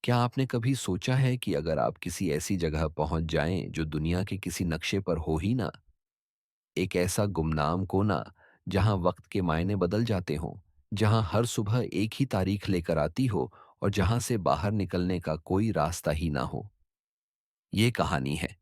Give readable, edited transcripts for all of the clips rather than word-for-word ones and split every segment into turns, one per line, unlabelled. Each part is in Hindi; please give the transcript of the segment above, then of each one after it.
क्या आपने कभी सोचा है कि अगर आप किसी ऐसी जगह पहुंच जाएं जो दुनिया के किसी नक्शे पर हो ही ना, एक ऐसा गुमनाम कोना जहां वक्त के मायने बदल जाते हों, जहां हर सुबह एक ही तारीख लेकर आती हो और जहां से बाहर निकलने का कोई रास्ता ही ना हो। ये कहानी है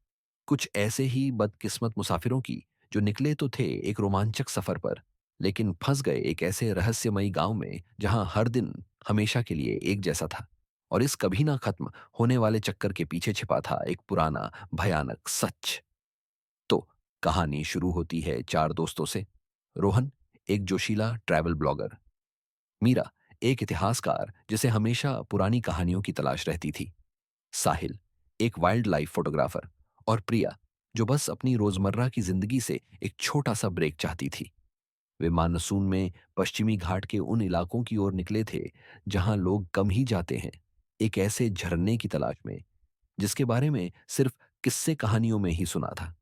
कुछ ऐसे ही बदकिस्मत मुसाफिरों की जो निकले तो थे एक रोमांचक सफर पर, लेकिन फंस गए एक ऐसे रहस्यमयी गांव में जहां हर दिन हमेशा के लिए एक जैसा था। और इस कभी ना खत्म होने वाले चक्कर के पीछे छिपा था एक पुराना भयानक सच। तो कहानी शुरू होती है चार दोस्तों से। रोहन, एक जोशीला ट्रैवल ब्लॉगर। मीरा, एक इतिहासकार जिसे हमेशा पुरानी कहानियों की तलाश रहती थी। साहिल, एक वाइल्ड लाइफ फोटोग्राफर। और प्रिया, जो बस अपनी रोजमर्रा की जिंदगी से एक छोटा सा ब्रेक चाहती थी। वे मानसून में पश्चिमी घाट के उन इलाकों की ओर निकले थे जहां लोग कम ही जाते हैं, एक ऐसे झरने की तलाश में जिसके बारे में सिर्फ किस्से कहानियों में ही सुना था।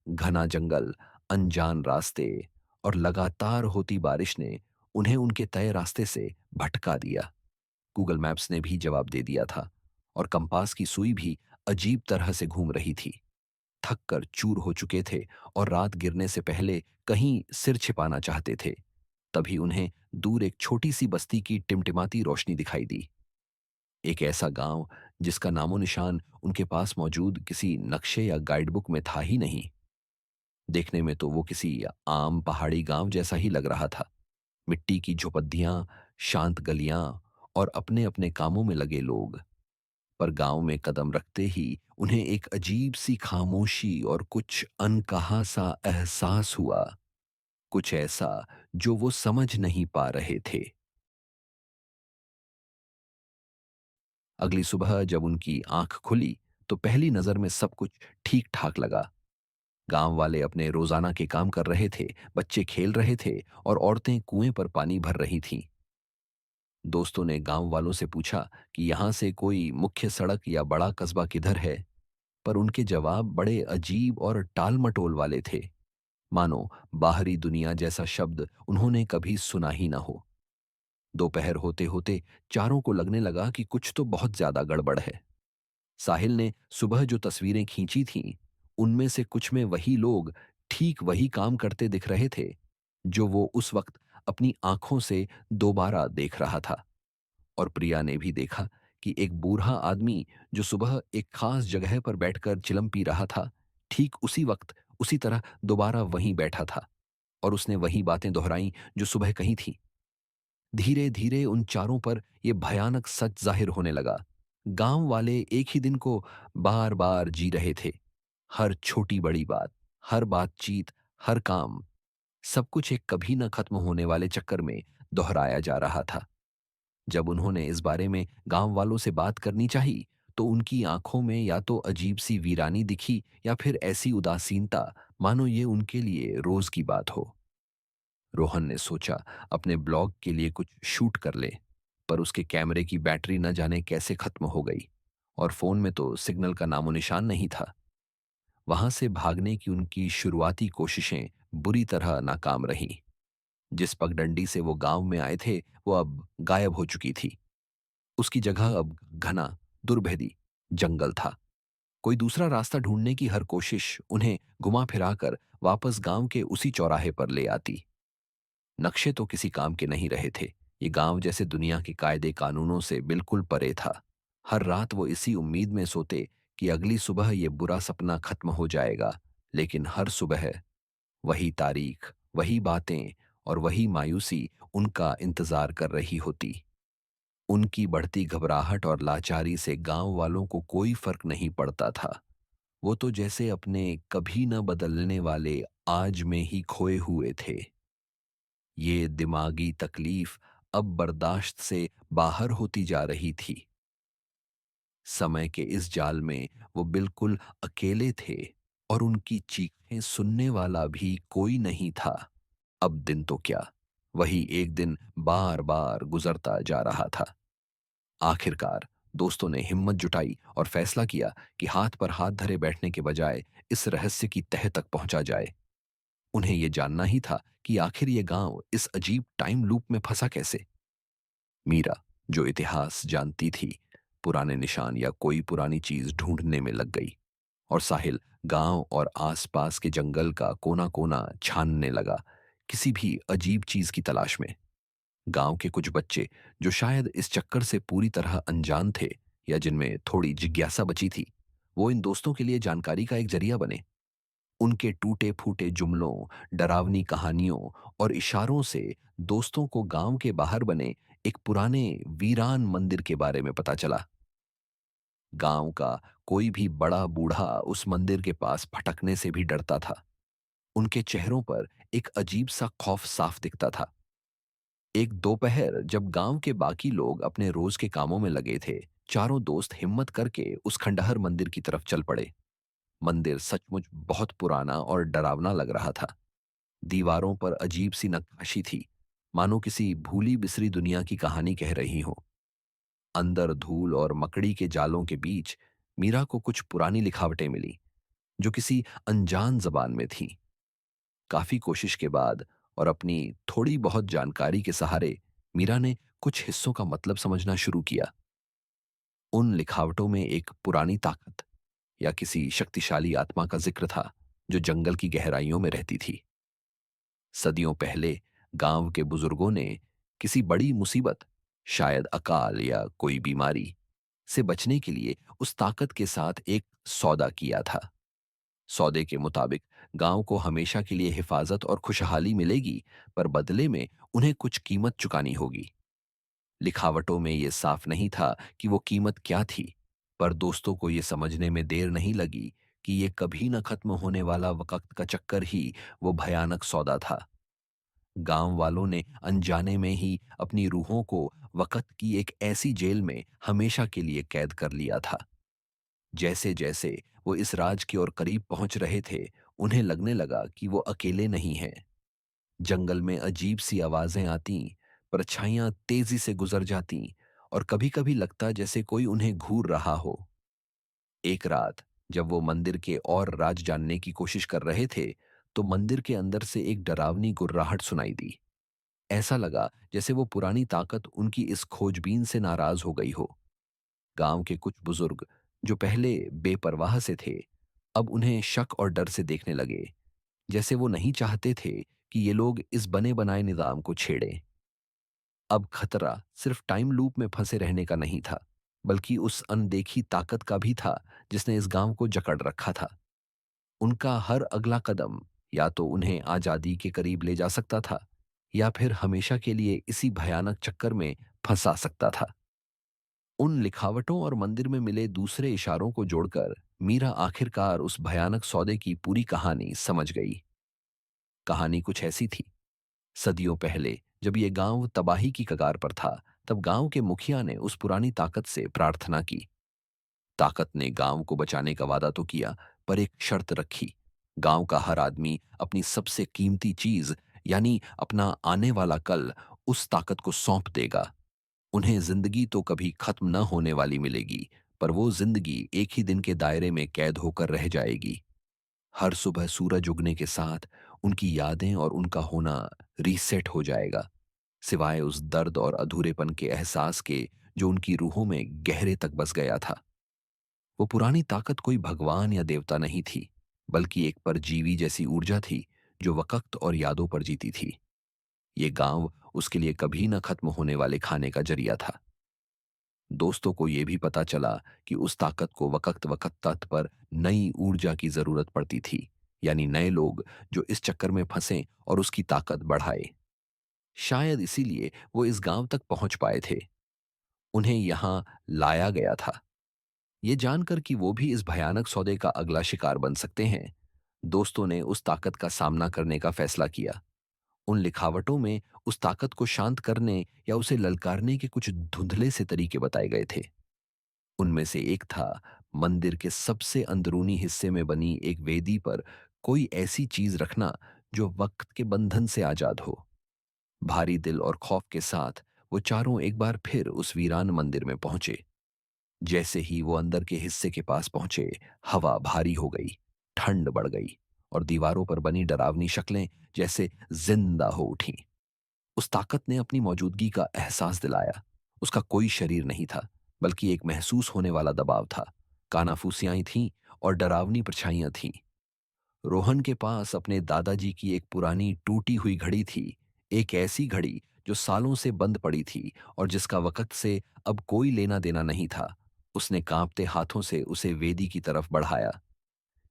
घना जंगल, अनजान रास्ते और लगातार होती बारिश ने उन्हें उनके तय रास्ते से भटका दिया। गूगल मैप्स ने भी जवाब दे दिया था और कंपास की सुई भी अजीब तरह से घूम रही थी। थक कर चूर हो चुके थे और रात गिरने से पहले कहीं सिर छिपाना चाहते थे। तभी उन्हें दूर एक छोटी सी बस्ती की टिमटिमाती रोशनी दिखाई दी। एक ऐसा गांव जिसका नामो निशान उनके पास मौजूद किसी नक्शे या गाइडबुक में था ही नहीं। देखने में तो वो किसी आम पहाड़ी गांव जैसा ही लग रहा था। मिट्टी की झोपड़ियां, शांत गलियां और अपने अपने कामों में लगे लोग। पर गांव में कदम रखते ही उन्हें एक अजीब सी खामोशी और कुछ अनकहा सा एहसास हुआ। कुछ ऐसा जो वो समझ नहीं पा रहे थे। अगली सुबह जब उनकी आंख खुली तो पहली नजर में सब कुछ ठीक ठाक लगा। गांव वाले अपने रोजाना के काम कर रहे थे, बच्चे खेल रहे थे और औरतें कुएं पर पानी भर रही थीं। दोस्तों ने गांव वालों से पूछा कि यहां से कोई मुख्य सड़क या बड़ा कस्बा किधर है, पर उनके जवाब बड़े अजीब और टाल-मटोल वाले थे, मानो बाहरी दुनिया जैसा शब्द उन्होंने कभी सुना ही ना हो। दोपहर होते होते चारों को लगने लगा कि कुछ तो बहुत ज्यादा गड़बड़ है। साहिल ने सुबह जो तस्वीरें खींची थीं, उनमें से कुछ में वही लोग ठीक वही काम करते दिख रहे थे जो वो उस वक्त अपनी आंखों से दोबारा देख रहा था। और प्रिया ने भी देखा कि एक बूढ़ा आदमी जो सुबह एक खास जगह पर बैठकर चिलम पी रहा था, ठीक उसी वक्त उसी तरह दोबारा वहीं बैठा था और उसने वही बातें दोहराई जो सुबह कही थी। धीरे धीरे उन चारों पर यह भयानक सच जाहिर होने लगा। गांव वाले एक ही दिन को बार बार जी रहे थे। हर छोटी बड़ी बात, हर बातचीत, हर काम, सब कुछ एक कभी न खत्म होने वाले चक्कर में दोहराया जा रहा था। जब उन्होंने इस बारे में गांव वालों से बात करनी चाही, तो उनकी आंखों में या तो अजीब सी वीरानी दिखी या फिर ऐसी उदासीनता मानो ये उनके लिए रोज की बात हो। रोहन ने सोचा अपने ब्लॉग के लिए कुछ शूट कर ले, पर उसके कैमरे की बैटरी न जाने कैसे खत्म हो गई और फोन में तो सिग्नल का नामो निशान नहीं था। वहां से भागने की उनकी शुरुआती कोशिशें बुरी तरह नाकाम रहीं। जिस पगडंडी से वो गांव में आए थे वो अब गायब हो चुकी थी। उसकी जगह अब घना, दुर्भेदी जंगल था। कोई दूसरा रास्ता ढूंढने की हर कोशिश उन्हें घुमा फिराकर वापस गांव के उसी चौराहे पर ले आती। नक्शे तो किसी काम के नहीं रहे थे। ये गांव जैसे दुनिया के कायदे कानूनों से बिल्कुल परे था। हर रात वो इसी उम्मीद में सोते कि अगली सुबह ये बुरा सपना खत्म हो जाएगा, लेकिन हर सुबह वही तारीख, वही बातें और वही मायूसी उनका इंतजार कर रही होती। उनकी बढ़ती घबराहट और लाचारी से गांव वालों को कोई फर्क नहीं पड़ता था। वो तो जैसे अपने कभी न बदलने वाले आज में ही खोए हुए थे। ये दिमागी तकलीफ अब बर्दाश्त से बाहर होती जा रही थी। समय के इस जाल में वो बिल्कुल अकेले थे और उनकी चीखें सुनने वाला भी कोई नहीं था। अब दिन तो क्या, वही एक दिन बार बार गुजरता जा रहा था। आखिरकार दोस्तों ने हिम्मत जुटाई और फैसला किया कि हाथ पर हाथ धरे बैठने के बजाय इस रहस्य की तह तक पहुंचा जाए। उन्हें यह जानना ही था कि आखिर ये गांव इस अजीब टाइम लूप में फंसा कैसे। मीरा, जो इतिहास जानती थी, पुराने निशान या कोई पुरानी चीज ढूंढने में लग गई और साहिल गांव और आसपास के जंगल का कोना कोना छानने लगा, किसी भी अजीब चीज की तलाश में। गांव के कुछ बच्चे जो शायद इस चक्कर से पूरी तरह अनजान थे या जिनमें थोड़ी जिज्ञासा बची थी, वो इन दोस्तों के लिए जानकारी का एक जरिया बने। उनके टूटे फूटे जुमलों, डरावनी कहानियों और इशारों से दोस्तों को गांव के बाहर बने एक पुराने वीरान मंदिर के बारे में पता चला। गांव का कोई भी बड़ा बूढ़ा उस मंदिर के पास भटकने से भी डरता था। उनके चेहरों पर एक अजीब सा खौफ साफ दिखता था। एक दोपहर जब गांव के बाकी लोग अपने रोज के कामों में लगे थे, चारों दोस्त हिम्मत करके उस खंडहर मंदिर की तरफ चल पड़े। मंदिर सचमुच बहुत पुराना और डरावना लग रहा था। दीवारों पर अजीब सी नक्काशी थी, मानो किसी भूली बिसरी दुनिया की कहानी कह रही हो। अंदर धूल और मकड़ी के जालों के बीच मीरा को कुछ पुरानी लिखावटें मिली जो किसी अनजान जबान में थीं। काफी कोशिश के बाद और अपनी थोड़ी बहुत जानकारी के सहारे मीरा ने कुछ हिस्सों का मतलब समझना शुरू किया। उन लिखावटों में एक पुरानी ताकत या किसी शक्तिशाली आत्मा का जिक्र था जो जंगल की गहराइयों में रहती थी। सदियों पहले गांव के बुजुर्गों ने किसी बड़ी मुसीबत, शायद अकाल या कोई बीमारी, से बचने के लिए उस ताकत के साथ एक सौदा किया था। सौदे के मुताबिक गांव को हमेशा के लिए हिफाजत और खुशहाली मिलेगी, पर बदले में उन्हें कुछ कीमत चुकानी होगी। लिखावटों में यह साफ नहीं था कि वो कीमत क्या थी, पर दोस्तों को यह समझने में देर नहीं लगी कि ये कभी न खत्म होने वाला वक्त का चक्कर ही वो भयानक सौदा था। गांव वालों ने अनजाने में ही अपनी रूहों को वक्त की एक ऐसी जेल में हमेशा के लिए कैद कर लिया था। जैसे जैसे वो इस राज की ओर करीब पहुंच रहे थे, उन्हें लगने लगा कि वो अकेले नहीं हैं। जंगल में अजीब सी आवाजें आती, परछाइयां तेजी से गुजर जाती और कभी-कभी लगता जैसे कोई उन्हें घूर रहा हो। एक रात जब वो मंदिर के और राज जानने की कोशिश कर रहे थे, तो मंदिर के अंदर से एक डरावनी गुर्राहट सुनाई दी। ऐसा लगा जैसे वो पुरानी ताकत उनकी इस खोजबीन से नाराज हो गई हो। गांव के कुछ बुजुर्ग जो पहले बेपरवाह से थे, अब उन्हें शक और डर से देखने लगे, जैसे वो नहीं चाहते थे कि ये लोग इस बने बनाए निजाम को छेड़ें। अब खतरा सिर्फ टाइम लूप में फंसे रहने का नहीं था, बल्कि उस अनदेखी ताकत का भी था जिसने इस गांव को जकड़ रखा था। उनका हर अगला कदम या तो उन्हें आजादी के करीब ले जा सकता था या फिर हमेशा के लिए इसी भयानक चक्कर में फंसा सकता था। उन लिखावटों और मंदिर में मिले दूसरे इशारों को जोड़कर मीरा आखिरकार उस भयानक सौदे की पूरी कहानी समझ गई। कहानी कुछ ऐसी थी। सदियों पहले जब ये गांव तबाही की कगार पर था, तब गांव के मुखिया ने उस पुरानी ताकत से प्रार्थना की। ताकत ने गांव को बचाने का वादा तो किया, पर एक शर्त रखी। गांव का हर आदमी अपनी सबसे कीमती चीज, यानी अपना आने वाला कल, उस ताकत को सौंप देगा। उन्हें जिंदगी तो कभी खत्म न होने वाली मिलेगी, पर वो जिंदगी एक ही दिन के दायरे में कैद होकर रह जाएगी। हर सुबह सूरज उगने के साथ उनकी यादें और उनका होना रीसेट हो जाएगा, सिवाय उस दर्द और अधूरेपन के एहसास के जो उनकी रूहों में गहरे तक बस गया था। वो पुरानी ताकत कोई भगवान या देवता नहीं थी, बल्कि एक परजीवी जैसी ऊर्जा थी जो वक्त और यादों पर जीती थी। ये गांव उसके लिए कभी न खत्म होने वाले खाने का जरिया था। दोस्तों को यह भी पता चला कि उस ताकत को वक्त वक्त पर नई ऊर्जा की जरूरत पड़ती थी, यानी नए लोग जो इस चक्कर में फंसे और उसकी ताकत बढ़ाए। शायद इसीलिए वो इस गांव तक पहुंच पाए थे। उन्हें यहां लाया गया था, ये जानकर कि वो भी इस भयानक सौदे का अगला शिकार बन सकते हैं। दोस्तों ने उस ताकत का सामना करने का फैसला किया। उन लिखावटों में उस ताकत को शांत करने या उसे ललकारने के कुछ धुंधले से तरीके बताए गए थे। उनमें से एक था मंदिर के सबसे अंदरूनी हिस्से में बनी एक वेदी पर कोई ऐसी चीज रखना जो वक्त के बंधन से आजाद हो। भारी दिल और खौफ के साथ वो चारों एक बार फिर उस वीरान मंदिर में पहुंचे। जैसे ही वो अंदर के हिस्से के पास पहुंचे, हवा भारी हो गई, ठंड बढ़ गई और दीवारों पर बनी डरावनी शक्लें जैसे जिंदा हो उठी। उस ताकत ने अपनी मौजूदगी का एहसास दिलाया। उसका कोई शरीर नहीं था, बल्कि एक महसूस होने वाला दबाव था। कानाफूसियां थीं और डरावनी परछाइयां थीं। रोहन के पास अपने दादाजी की एक पुरानी टूटी हुई घड़ी थी। एक ऐसी घड़ी जो सालों से बंद पड़ी थी और जिसका वक़्त से अब कोई लेना देना नहीं था। उसने कांपते हाथों से उसे वेदी की तरफ बढ़ाया।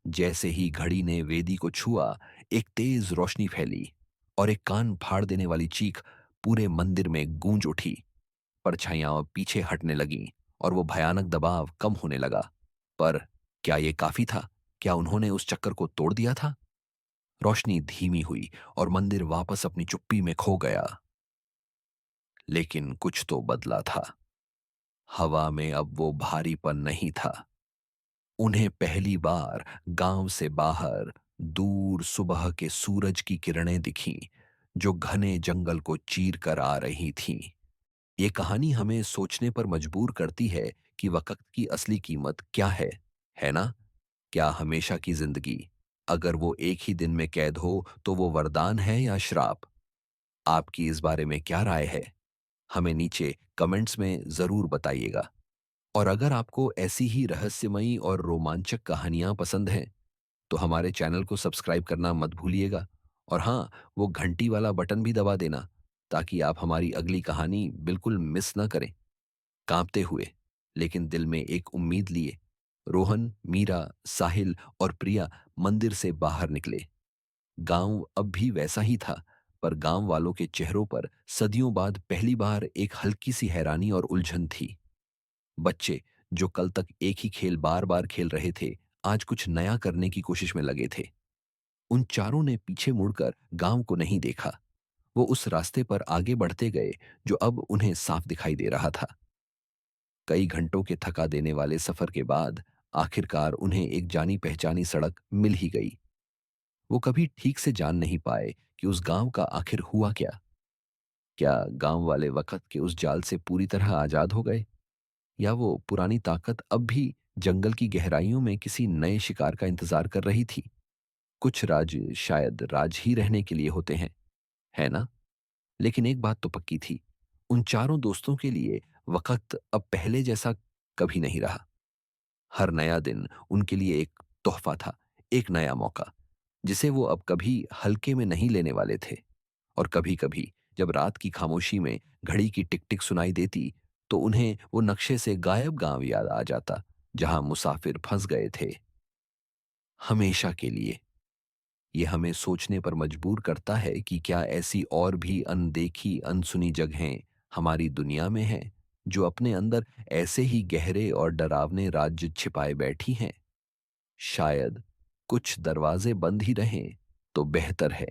जैसे ही घड़ी ने वेदी को छुआ, एक तेज रोशनी फैली और एक कान फाड़ देने वाली चीख पूरे मंदिर में गूंज उठी। परछाइयां पीछे हटने लगीं और वो भयानक दबाव कम होने लगा। पर क्या ये काफी था? क्या उन्होंने उस चक्कर को तोड़ दिया था? रोशनी धीमी हुई और मंदिर वापस अपनी चुप्पी में खो गया। लेकिन कुछ तो बदला था। हवा में अब वो भारीपन नहीं था। उन्हें पहली बार गांव से बाहर दूर सुबह के सूरज की किरणें दिखीं, जो घने जंगल को चीर कर आ रही थीं। ये कहानी हमें सोचने पर मजबूर करती है कि वक्त की असली कीमत क्या है ना? क्या हमेशा की जिंदगी, अगर वो एक ही दिन में कैद हो, तो वो वरदान है या श्राप? आपकी इस बारे में क्या राय है? हमें नीचे कमेंट्स में जरूर बताइएगा। और अगर आपको ऐसी ही रहस्यमयी और रोमांचक कहानियां पसंद हैं, तो हमारे चैनल को सब्सक्राइब करना मत भूलिएगा। और हाँ, वो घंटी वाला बटन भी दबा देना, ताकि आप हमारी अगली कहानी बिल्कुल मिस ना करें। कांपते हुए लेकिन दिल में एक उम्मीद लिए, रोहन, मीरा, साहिल और प्रिया मंदिर से बाहर निकले। गांव अब भी वैसा ही था, पर गांव वालों के चेहरों पर सदियों बाद पहली बार एक हल्की सी हैरानी और उलझन थी। बच्चे जो कल तक एक ही खेल बार बार खेल रहे थे, आज कुछ नया करने की कोशिश में लगे थे। उन चारों ने पीछे मुड़कर गांव को नहीं देखा। वो उस रास्ते पर आगे बढ़ते गए जो अब उन्हें साफ दिखाई दे रहा था। कई घंटों के थका देने वाले सफर के बाद आखिरकार उन्हें एक जानी पहचानी सड़क मिल ही गई। वो कभी ठीक से जान नहीं पाए कि उस गांव का आखिर हुआ क्या। क्या गांव वाले वक्त के उस जाल से पूरी तरह आजाद हो गए, या वो पुरानी ताकत अब भी जंगल की गहराइयों में किसी नए शिकार का इंतजार कर रही थी? कुछ राज शायद राज ही रहने के लिए होते हैं, है ना? लेकिन एक बात तो पक्की थी, उन चारों दोस्तों के लिए वक्त अब पहले जैसा कभी नहीं रहा। हर नया दिन उनके लिए एक तोहफा था, एक नया मौका, जिसे वो अब कभी हल्के में नहीं लेने वाले थे। और कभी कभी जब रात की खामोशी में घड़ी की टिक टिक सुनाई देती, तो उन्हें वो नक्शे से गायब गांव याद आ जाता, जहां मुसाफिर फंस गए थे हमेशा के लिए। ये हमें सोचने पर मजबूर करता है कि क्या ऐसी और भी अनदेखी अनसुनी जगहें हमारी दुनिया में हैं, जो अपने अंदर ऐसे ही गहरे और डरावने राज्य छिपाए बैठी हैं। शायद कुछ दरवाजे बंद ही रहें तो बेहतर है।